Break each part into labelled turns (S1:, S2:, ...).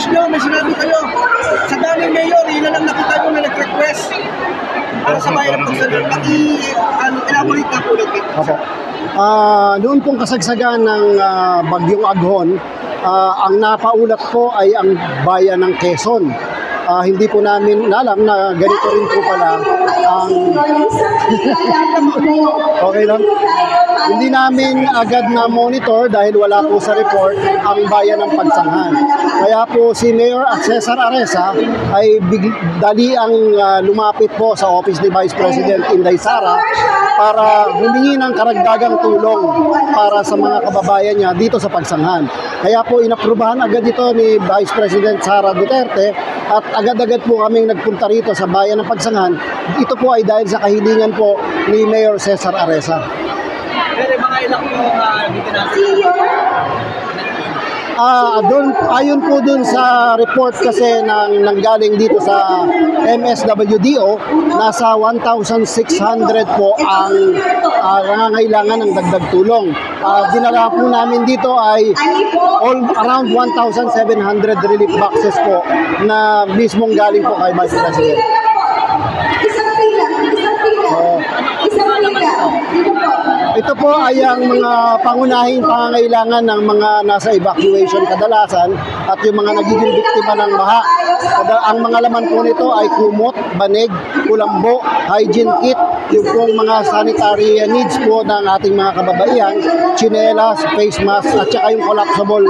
S1: speech nyo, may sinabi kayo, sa daming mayor, ilan ang nakita nyo na nag-request para sa bayan ng Pagsagan. Elaborate na po natin.
S2: Opo. Noon pong kasagsagan ng Bagyong Aghon, ang napaulat po ay ang bayan ng Quezon. Hindi po namin alam na ganito rin po pala ang okay lang. Hindi namin agad na monitor dahil wala po sa report ang bayan ng Pagsanghan. Kaya po si Mayor Cesar Aresa ay dali ang lumapit po sa office ni Vice President Inday Sara para humingi ng karagdagang tulong para sa mga kababayan niya dito sa Pagsanghan. Kaya po inaprubahan agad ito ni Vice President Sara Duterte at agad-agad po kaming nagpunta rito sa bayan ng Pagsanghan. Ito po ay dahil sa kahilingan po ni Mayor Cesar Aresa.
S1: Pero mga ilang po dito natin.
S2: Ayon po dun sa report kasi nanggaling dito sa MSWDO, nasa 1,600 po ang nangangailangan ng dagdag tulong. Dinala po namin dito ay around 1,700 relief boxes po na mismong galing po kay Vice President. Ito po ay ang mga pangunahing pangangailangan ng mga nasa evacuation kadalasan at yung mga nagiging biktima ng baha. Ang mga laman po nito ay kumot, banig, kulambo, hygiene kit, yung pong mga sanitary needs po ng ating mga kababaihan, tsinelas, face mask at saka yung collapsible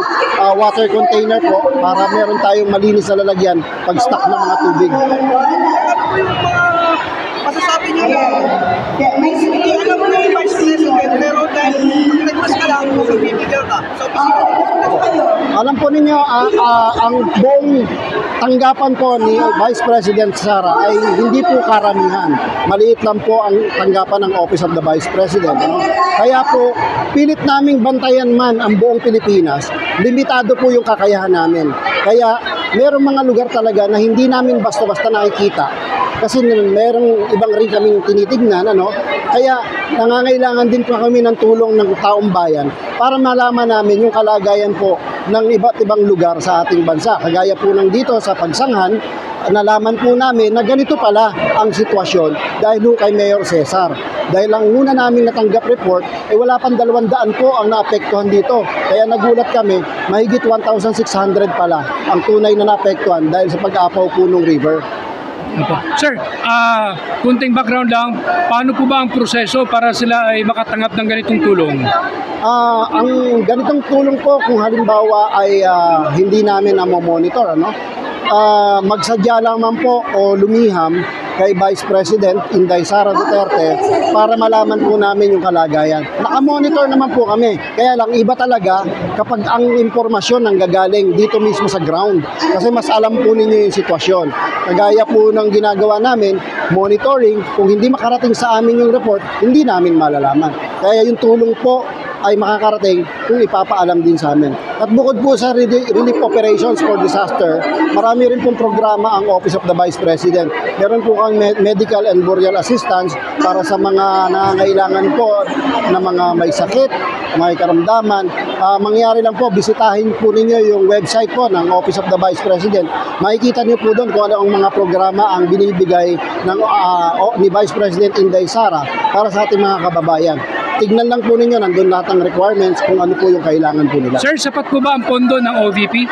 S2: water container po para meron tayong malinis na lalagyan pag stock ng mga tubig.
S1: Masasabi niyo hindi alam mo yung Vice President, pero dahil nag-request ka lang, magbibigyan ka. So,
S2: alam po ninyo, ang buong tanggapan po ni Vice President Sara ay hindi po karamihan. Maliit lang po ang tanggapan ng Office of the Vice President. Kaya po, pilit naming bantayan man ang buong Pilipinas, limitado po yung kakayahan namin. Kaya, merong mga lugar talaga na hindi namin basta-basta nakikita. Kasi merong ibang rin kaming tinitignan, kaya nangangailangan din po kami ng tulong ng taong bayan para malaman namin yung kalagayan po ng iba't ibang lugar sa ating bansa. Kagaya po ng dito sa Pagsanghan, nalaman po namin na ganito pala ang sitwasyon dahil kay Mayor Cesar. Dahil ang una namin natanggap report, wala pang 200 po ang naapektuhan dito. Kaya nagulat kami, mahigit 1,600 pala ang tunay na naapektuhan dahil sa pag-apaw po ng river.
S3: Sir, kunting background lang, paano po ba ang proseso para sila ay makatanggap ng ganitong tulong?
S2: Ang ganitong tulong po kung halimbawa ay hindi namin na-monitor, magsadya lang man po o lumiham kay Vice President Inday Sara Duterte para malaman po namin yung kalagayan. Naka-monitor naman po kami. Kaya lang iba talaga kapag ang impormasyon nanggagaling dito mismo sa ground. Kasi mas alam po ninyo yung sitwasyon. Kagaya po ng ginagawa namin, monitoring, kung hindi makarating sa amin yung report, hindi namin malalaman. Kaya yung tulong po ay makakarating kung ipapaalam din sa amin. At bukod po sa relief operations for disaster, marami rin pong programa ang Office of the Vice President. Meron po kang medical and burial assistance para sa mga nangangailangan po na mga may sakit, may karamdaman. Mangyari lang po, bisitahin po ninyo yung website po ng Office of the Vice President. Makikita niyo po doon kung ano ang mga programa ang binibigay ng ni Vice President Inday Sara para sa ating mga kababayan. Tignan lang po ninyo, nandun lahat ng requirements kung ano po yung kailangan po nila.
S3: Sir, sapat po ba ang pondo ng OVP?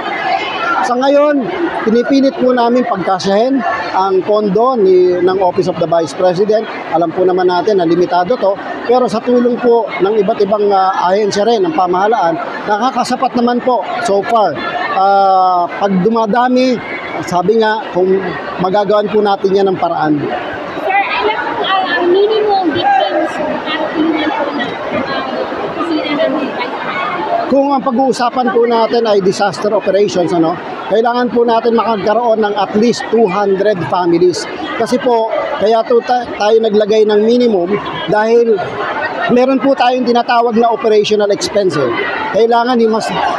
S2: Sa ngayon, pinipilit po namin pagkasyahin ang pondo ng Office of the Vice President. Alam po naman natin na limitado to, pero sa tulong po ng iba't ibang ahensya rin ng pamahalaan, nakakasapat naman po so far. Pag dumadami, sabi nga, kung magagawan po natin yan ng paraan.
S4: Sir, alam po ang minimum victims at tingnan po ng opisina ng Vice President.
S2: Kung ang pag-uusapan po natin ay disaster operations, kailangan po natin makagkaroon ng at least 200 families. Kasi po, kaya tayo naglagay ng minimum dahil meron po tayong tinatawag na operational expense. Kailangan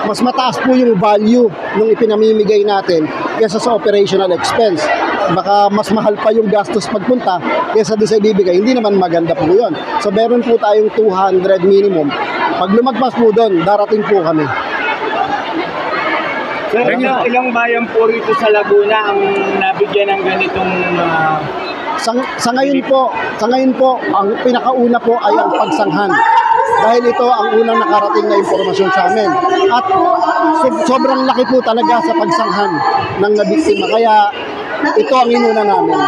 S2: mas mataas po yung value nung ipinamimigay natin kaysa sa operational expense. Baka mas mahal pa yung gastos pagpunta kaysa doon sa ibibigay. Hindi naman maganda po yun. So meron po tayong 200 minimum. Pag lumagpas po doon, darating po kami.
S5: Sir, ilang bayan po rito sa Laguna ang nabigyan ng ganitong
S2: Sa ngayon po, ang pinakauna po ay ang pagsanghan. Dahil ito ang unang nakarating na impormasyon sa amin. At sobrang laki po talaga sa pagsanghan ng biktima. Kaya ito ang inuna namin.